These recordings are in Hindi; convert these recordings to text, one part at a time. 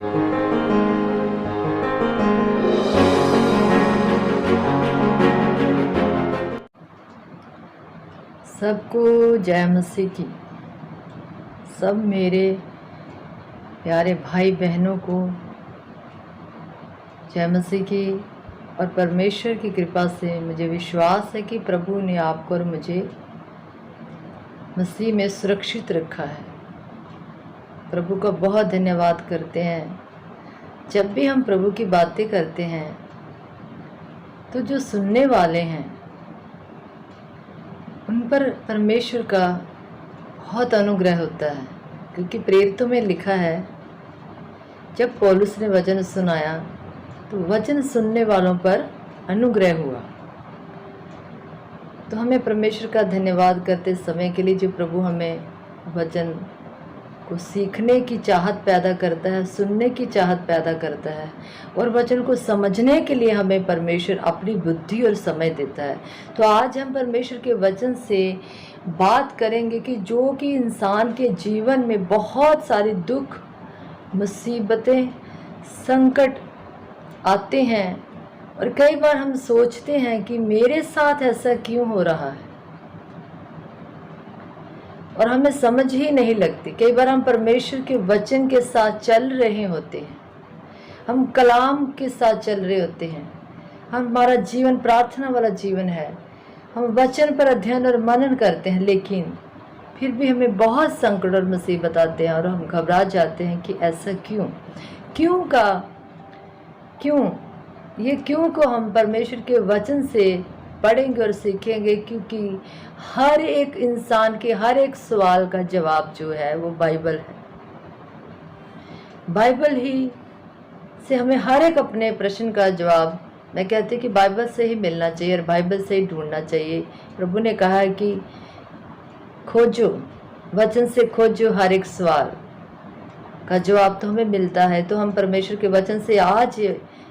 सबको जय मसीह की। सब मेरे प्यारे भाई बहनों को जय मसीह की। और परमेश्वर की कृपा से मुझे विश्वास है कि प्रभु ने आपको और मुझे मसीह में सुरक्षित रखा है। प्रभु का बहुत धन्यवाद करते हैं। जब भी हम प्रभु की बातें करते हैं तो जो सुनने वाले हैं उन पर परमेश्वर का बहुत अनुग्रह होता है, क्योंकि प्रेरितों में लिखा है जब पौलुस ने वचन सुनाया तो वचन सुनने वालों पर अनुग्रह हुआ। तो हमें परमेश्वर का धन्यवाद करते समय के लिए जो प्रभु हमें वचन को सीखने की चाहत पैदा करता है, सुनने की चाहत पैदा करता है और वचन को समझने के लिए हमें परमेश्वर अपनी बुद्धि और समय देता है। तो आज हम परमेश्वर के वचन से बात करेंगे कि जो कि इंसान के जीवन में बहुत सारे दुख, मुसीबतें, संकट आते हैं और कई बार हम सोचते हैं कि मेरे साथ ऐसा क्यों हो रहा है और हमें समझ ही नहीं लगती। कई बार हम परमेश्वर के वचन के साथ चल रहे होते हैं, हम कलाम के साथ चल रहे होते हैं, हमारा जीवन प्रार्थना वाला जीवन है, हम वचन पर अध्ययन और मनन करते हैं, लेकिन फिर भी हमें बहुत संकट और मुसीबत आते हैं और हम घबरा जाते हैं कि ऐसा क्यों ये क्यों को हम परमेश्वर के वचन से पढ़ेंगे और सीखेंगे, क्योंकि हर एक इंसान के हर एक सवाल का जवाब जो है वो बाइबल है। बाइबल ही से हमें हर एक अपने प्रश्न का जवाब, मैं कहती हूँ कि बाइबल से ही मिलना चाहिए और बाइबल से ही ढूंढना चाहिए। प्रभु ने कहा है कि खोजो, वचन से खोजो, हर एक सवाल का जवाब तो हमें मिलता है। तो हम परमेश्वर के वचन से आज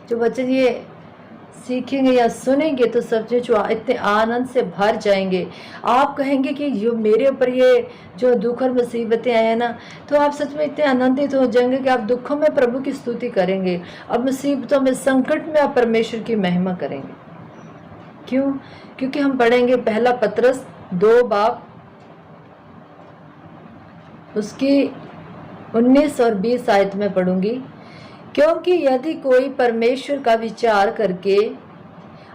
जो वचन ये सीखेंगे या सुनेंगे तो सच में इतने आनंद से भर जाएंगे। आप कहेंगे कि जो मेरे ऊपर ये जो दुख और मुसीबतें आए हैं ना, तो आप सच में इतने आनंदित हो जाएंगे कि आप दुखों में प्रभु की स्तुति करेंगे और मुसीबतों में, संकट में आप परमेश्वर की महिमा करेंगे। क्यों? क्योंकि हम पढ़ेंगे पहला पतरस 2 बाब उसकी 19 और 20 आयत में पढ़ूंगी। क्योंकि यदि कोई परमेश्वर का विचार करके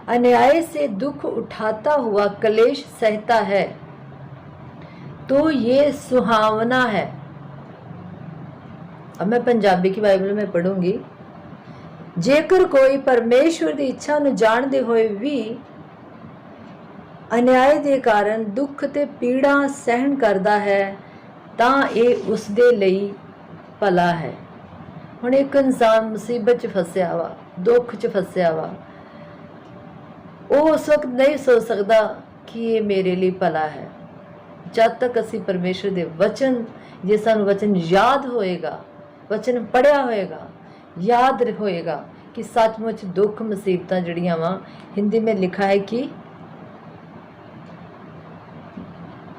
अन्याय से दुख उठाता हुआ क्लेश सहता है तो ये सुहावना है। अब मैं पंजाबी की बाइबल में पढ़ूंगी। जेकर कोई परमेश्वर की इच्छा ਨੂੰ ਜਾਣਦੇ ਹੋਏ ਵੀ अन्याय ਦੇ ਕਾਰਨ ਦੁੱਖ ਤੇ ਪੀੜਾ ਸਹਿਣ ਕਰਦਾ ਹੈ ਤਾਂ ਇਹ ਉਸ ਦੇ ਲਈ ਭਲਾ ਹੈ। ਹੁਣ एक इंसान मुसीबत च फसिया वा, दुख च फसिया वा, वो उस वक्त नहीं सोच सकता कि ये मेरे लिए भला है। जब तक असी परमेश्वर दे वचन, जे सानू वचन याद होएगा, वचन पढ़िया होएगा, याद होएगा कि सचमुच दुख मुसीबत जड़ियां वा, हिंदी में लिखा है कि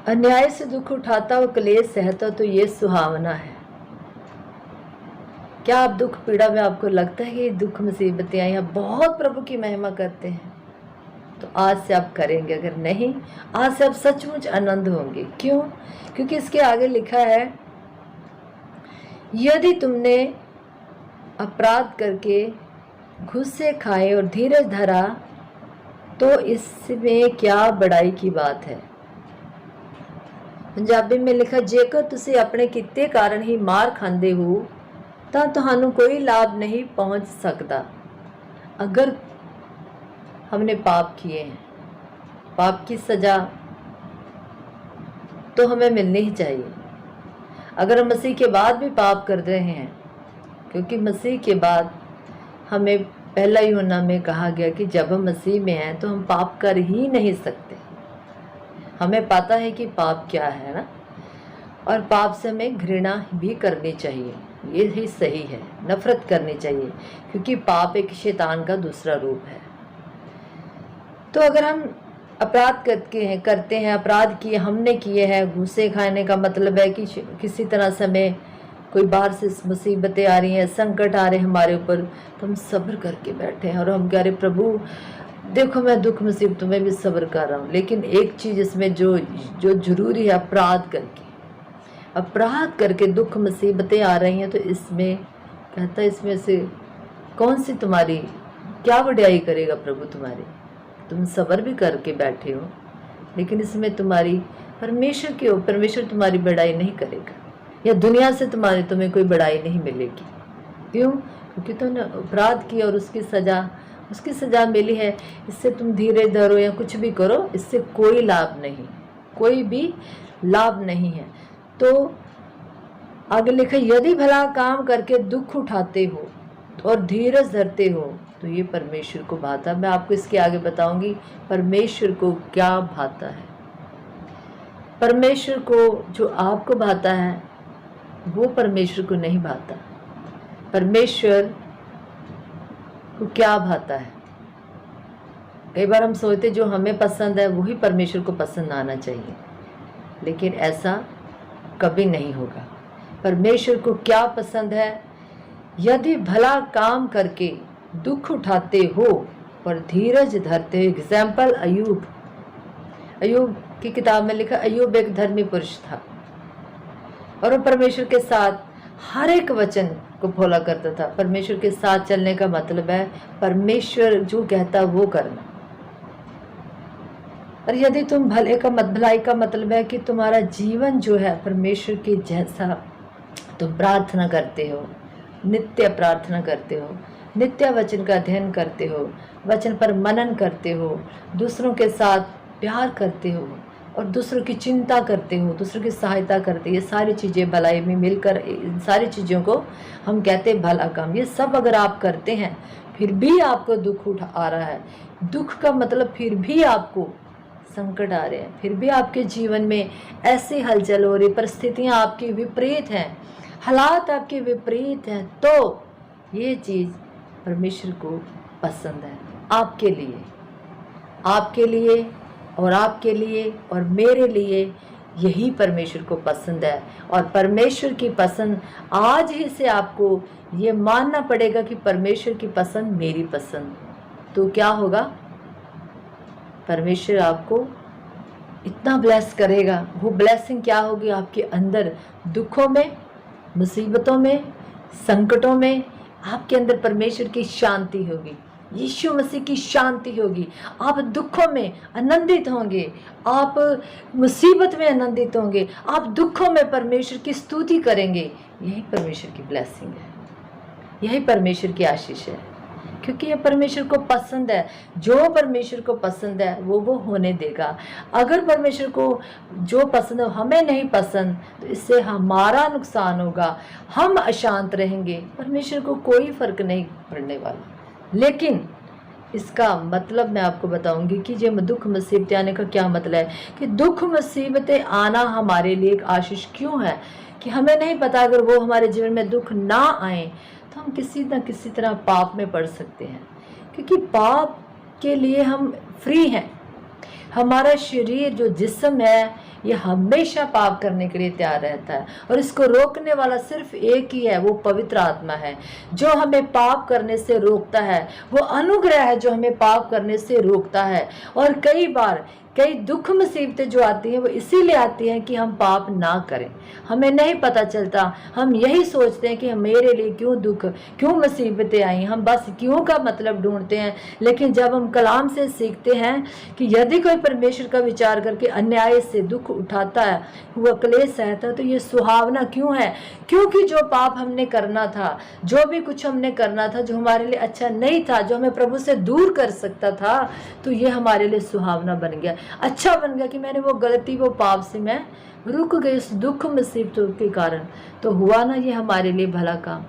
अन्याय से दुख उठाता हुआ क्लेश सहता तो ये सुहावना है। क्या आप दुख पीड़ा में आपको लगता है कि दुख मुसीबतें आई हैं, बहुत प्रभु की महिमा करते हैं? तो आज से आप करेंगे। अगर नहीं, आज से आप सचमुच आनंद होंगे। क्यों? क्योंकि इसके आगे लिखा है, यदि तुमने अपराध करके घुस्से खाए और धीरज धरा तो इसमें क्या बड़ाई की बात है। पंजाबी में लिखा, जेकर तुसी अपने किते कारण ही मार खांदे हो ਤਾਂ ਤੁਹਾਨੂੰ कोई लाभ नहीं पहुंच सकता। अगर हमने पाप किए हैं, पाप की सज़ा तो हमें मिलनी ही चाहिए। अगर हम मसीह के बाद भी पाप कर रहे हैं, क्योंकि मसीह के बाद हमें पहला यूहन्ना में कहा गया कि जब हम मसीह में हैं तो हम पाप कर ही नहीं सकते। हमें पता है कि पाप क्या है ना, और पाप से हमें घृणा भी करनी चाहिए। ये ही सही है, नफरत करनी चाहिए, क्योंकि पाप एक शैतान का दूसरा रूप है। तो अगर हम अपराध करते हैं, अपराध किए हमने किए हैं, घूसे खाने का मतलब है कि किसी तरह से हमें कोई बाहर से मुसीबतें आ रही हैं, संकट आ रहे हैं हमारे ऊपर, तो हम सब्र करके बैठे हैं और हम कह रहे प्रभु देखो मैं दुख मुसीबतों में भी सब्र कर रहा हूँ, लेकिन एक चीज़ इसमें जो जो जरूरी है, अपराध करके दुख मुसीबतें आ रही हैं, तो इसमें कहता है इसमें से कौन सी तुम्हारी क्या वड्याई करेगा प्रभु तुम्हारी, तुम सब्र भी करके बैठे हो, लेकिन इसमें तुम्हारी परमेश्वर तुम्हारी बड़ाई नहीं करेगा, या दुनिया से तुम्हें कोई बड़ाई नहीं मिलेगी। क्यों? क्योंकि तुमने अपराध किया और उसकी सजा मिली है। इससे तुम धीरे धरो या कुछ भी करो, इससे कोई लाभ नहीं, कोई भी लाभ नहीं है। तो आगे लिखा, यदि भला काम करके दुख उठाते हो और धीरज धरते हो तो ये परमेश्वर को भाता है। मैं आपको इसके आगे बताऊंगी परमेश्वर को क्या भाता है। परमेश्वर को जो आपको भाता है वो परमेश्वर को नहीं भाता। परमेश्वर को क्या भाता है? कई बार हम सोचते जो हमें पसंद है वही परमेश्वर को पसंद आना चाहिए, लेकिन ऐसा कभी नहीं होगा। परमेश्वर को क्या पसंद है? यदि भला काम करके दुख उठाते हो और धीरज धरते हो। एग्जाम्पल अयूब की किताब में लिखा, अयूब एक धर्मी पुरुष था और वो परमेश्वर के साथ हर एक वचन को फॉलो करता था। परमेश्वर के साथ चलने का मतलब है परमेश्वर जो कहता वो करना। और यदि तुम भलाई का मतलब है कि तुम्हारा जीवन जो है परमेश्वर के जैसा, तुम प्रार्थना करते हो, नित्य प्रार्थना करते हो, नित्य वचन का अध्ययन करते हो, वचन पर मनन करते हो, दूसरों के साथ प्यार करते हो और दूसरों की चिंता करते हो, दूसरों की सहायता करते हो, ये सारी चीज़ें भलाई में मिलकर, इन सारी चीज़ों को हम कहते हैं भला काम। ये सब अगर आप करते हैं फिर भी आपको दुख आ रहा है, दुख का मतलब फिर भी आपको संकट आ रहे हैं, फिर भी आपके जीवन में ऐसी हलचल हो रही, परिस्थितियाँ आपकी विपरीत हैं, हालात आपके विपरीत हैं, तो ये चीज़ परमेश्वर को पसंद है। आपके लिए और आपके लिए और मेरे लिए यही परमेश्वर को पसंद है। और परमेश्वर की पसंद आज ही से आपको ये मानना पड़ेगा कि परमेश्वर की पसंद मेरी पसंद, तो क्या होगा? परमेश्वर आपको इतना ब्लेस करेगा। वो ब्लेसिंग क्या होगी? आपके अंदर दुखों में, मुसीबतों में, संकटों में आपके अंदर परमेश्वर की शांति होगी, यीशु मसीह की शांति होगी। आप दुखों में आनंदित होंगे, आप मुसीबत में आनंदित होंगे, आप दुखों में परमेश्वर की स्तुति करेंगे। यही परमेश्वर की ब्लेसिंग है, यही परमेश्वर की आशीष है, क्योंकि ये परमेश्वर को पसंद है। जो परमेश्वर को पसंद है वो होने देगा। अगर परमेश्वर को जो पसंद है हमें नहीं पसंद, तो इससे हमारा नुकसान होगा, हम अशांत रहेंगे, परमेश्वर को कोई फर्क नहीं पड़ने वाला। लेकिन इसका मतलब मैं आपको बताऊंगी कि ये दुख मुसीबतें आने का क्या मतलब है, कि दुख मुसीबतें आना हमारे लिए एक आशीष क्यों है, कि हमें नहीं पता अगर वो हमारे जीवन में दुख ना आए तो हम किसी न किसी तरह पाप में पड़ सकते हैं, क्योंकि पाप के लिए हम फ्री हैं। हमारा शरीर जो जिस्म है ये हमेशा पाप करने के लिए तैयार रहता है, और इसको रोकने वाला सिर्फ एक ही है, वो पवित्र आत्मा है जो हमें पाप करने से रोकता है। वो अनुग्रह है जो हमें पाप करने से रोकता है। और कई दुख मुसीबतें जो आती हैं वो इसीलिए आती हैं कि हम पाप ना करें। हमें नहीं पता चलता, हम यही सोचते हैं कि मेरे लिए क्यों दुख, क्यों मुसीबतें आई, हम बस क्यों का मतलब ढूंढते हैं। लेकिन जब हम कलाम से सीखते हैं कि यदि कोई परमेश्वर का विचार करके अन्याय से दुख उठाता है, वह क्लेश सहता है, तो ये सुहावना क्यों है? क्योंकि जो पाप हमने करना था, जो भी कुछ हमने करना था जो हमारे लिए अच्छा नहीं था, जो हमें प्रभु से दूर कर सकता था, तो ये हमारे लिए सुहावना बन गया, अच्छा बन गया कि मैंने वो गलती, वो पाप से मैं रुक गई उस दुख मुसीबतों के कारण। तो हुआ ना ये हमारे लिए भला काम।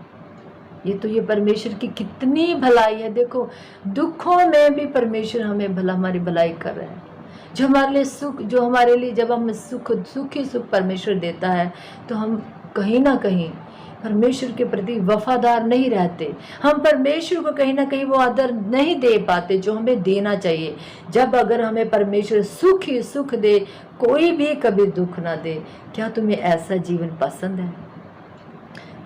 ये परमेश्वर की कितनी भलाई है। देखो दुखों में भी परमेश्वर हमें हमारी भलाई कर रहा है, जो हमारे लिए सुख, जो हमारे लिए जब हम सुख ही सुख परमेश्वर देता है, तो हम कहीं ना कहीं परमेश्वर के प्रति वफादार नहीं रहते, हम परमेश्वर को कहीं ना कहीं वो आदर नहीं दे पाते जो हमें देना चाहिए। जब अगर हमें परमेश्वर सुख ही सुख दे, कोई भी कभी दुख ना दे, क्या तुम्हें ऐसा जीवन पसंद है?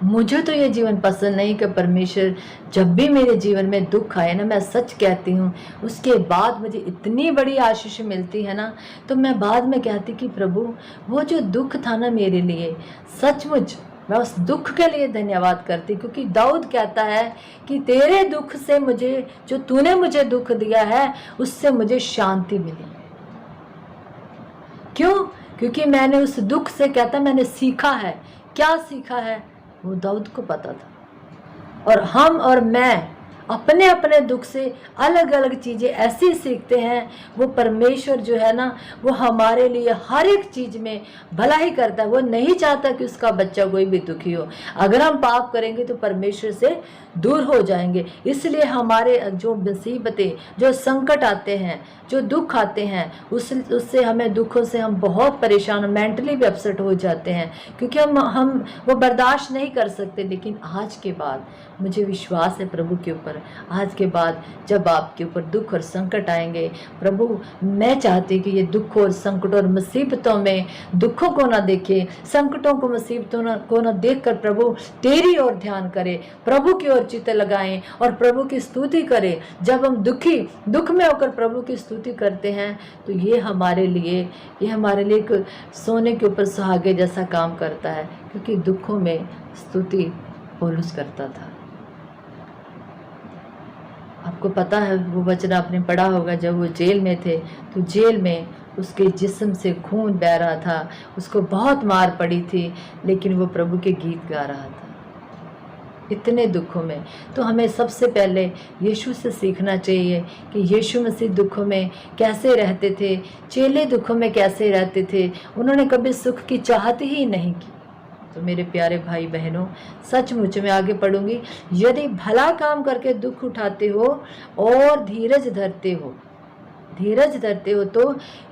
मुझे तो ये जीवन पसंद नहीं कि परमेश्वर जब भी मेरे जीवन में दुख आए ना, मैं सच कहती हूँ, उसके बाद मुझे इतनी बड़ी आशीष मिलती है ना, तो मैं बाद में कहती कि प्रभु वो जो दुख था ना मेरे लिए, सचमुच मैं उस दुख के लिए धन्यवाद करती, क्योंकि दाऊद कहता है कि तेरे दुख से मुझे, जो तूने मुझे दुख दिया है, उससे मुझे शांति मिली। क्यों? क्योंकि मैंने उस दुख से, कहता मैंने सीखा है। क्या सीखा है? वो दाऊद को पता था। और हम और मैं अपने अपने दुख से अलग अलग चीज़ें ऐसी सीखते हैं। वो परमेश्वर जो है ना, वो हमारे लिए हर एक चीज़ में भला ही करता है। वो नहीं चाहता कि उसका बच्चा कोई भी दुखी हो। अगर हम पाप करेंगे तो परमेश्वर से दूर हो जाएंगे। इसलिए हमारे जो मुसीबतें, जो संकट आते हैं, जो दुख आते हैं, उससे हमें, दुखों से हम बहुत परेशान, मेंटली भी अपसेट हो जाते हैं, क्योंकि हम वो बर्दाश्त नहीं कर सकते। लेकिन आज के बाद मुझे विश्वास है प्रभु के ऊपर, आज के बाद जब आपके ऊपर दुख और संकट आएंगे, प्रभु मैं चाहती कि ये दुख और संकट और मुसीबतों में दुखों को ना देखे, संकटों को, मुसीबतों को ना देखकर प्रभु तेरी ओर ध्यान करें, प्रभु की ओर चित्त लगाएं और प्रभु की स्तुति करें। जब हम दुख में होकर प्रभु की स्तुति करते हैं तो ये हमारे लिए एक सोने के ऊपर सुहागे जैसा काम करता है, क्योंकि दुखों में स्तुति पौलुस करता था। आपको पता है वो वचन आपने पढ़ा होगा, जब वो जेल में थे तो जेल में उसके जिस्म से खून बह रहा था, उसको बहुत मार पड़ी थी, लेकिन वो प्रभु के गीत गा रहा था इतने दुखों में। तो हमें सबसे पहले यीशु से सीखना चाहिए कि यीशु मसीह दुखों में कैसे रहते थे, चेले दुखों में कैसे रहते थे। उन्होंने कभी सुख की चाहत ही नहीं की। तो मेरे प्यारे भाई बहनों, सचमुच में आगे पढ़ूंगी, यदि भला काम करके दुख उठाते हो और धीरज धरते हो तो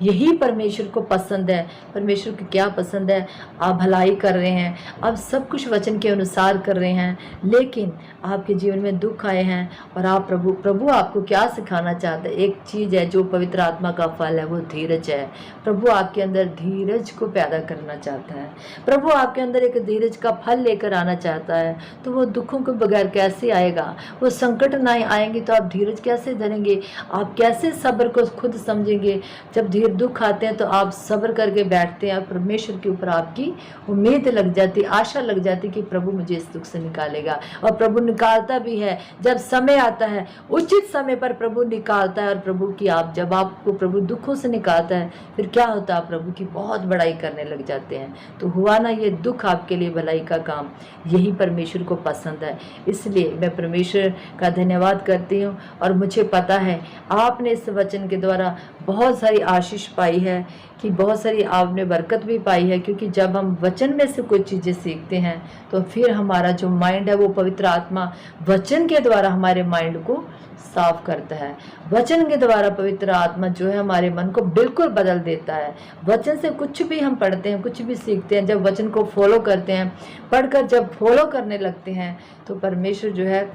यही परमेश्वर को पसंद है। परमेश्वर को क्या पसंद है? आप भलाई कर रहे हैं, आप सब कुछ वचन के अनुसार कर रहे हैं, लेकिन आपके जीवन में दुख आए हैं और आप प्रभु आपको क्या सिखाना चाहते हैं? एक चीज़ है जो पवित्र आत्मा का फल है, वो धीरज है। प्रभु आपके अंदर धीरज को पैदा करना चाहता है। प्रभु आपके अंदर एक धीरज का फल लेकर आना चाहता है। तो वो दुखों के बगैर कैसे आएगा? वो संकट ना आएंगे तो आप धीरज कैसे धरेंगे? आप कैसे सब्र को खुद समझेंगे? जब दुख आते हैं तो आप सब्र करके बैठते हैं, परमेश्वर के ऊपर आपकी उम्मीद लग जाती, आशा लग जाती कि प्रभु मुझे इस दुख से निकालेगा। और प्रभु निकालता भी है। जब समय आता है, उचित समय पर प्रभु निकालता है। और प्रभु की जब आपको प्रभु दुखों से निकालता है, फिर क्या होता है? प्रभु की बहुत बड़ाई करने लग जाते हैं। तो हुआ ना ये दुख आपके लिए भलाई का काम, यही परमेश्वर को पसंद है। इसलिए मैं परमेश्वर का धन्यवाद करती हूँ। और मुझे पता है आपने इस वचन के द्वारा बहुत सारी आशीष पाई है, कि बहुत सारी आपने बरकत भी पाई है। क्योंकि जब हम वचन में से कुछ चीज़ें सीखते हैं तो फिर हमारा जो माइंड है, वो पवित्र आत्मा वचन के द्वारा हमारे माइंड को साफ करता है। वचन के द्वारा पवित्र आत्मा जो है हमारे मन को बिल्कुल बदल देता है। वचन से कुछ भी हम पढ़ते हैं, कुछ भी सीखते हैं, जब वचन को फॉलो करते हैं, पढ़कर जब फॉलो करने लगते हैं, तो परमेश्वर जो है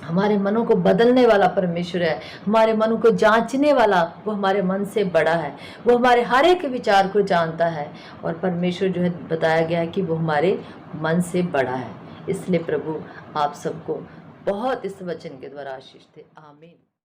हमारे मनों को बदलने वाला परमेश्वर है। हमारे मनों को जांचने वाला, वो हमारे मन से बड़ा है। वो हमारे हर एक विचार को जानता है। और परमेश्वर जो है, बताया गया है कि वो हमारे मन से बड़ा है। इसलिए प्रभु आप सबको बहुत इस वचन के द्वारा आशीष दे। आमीन।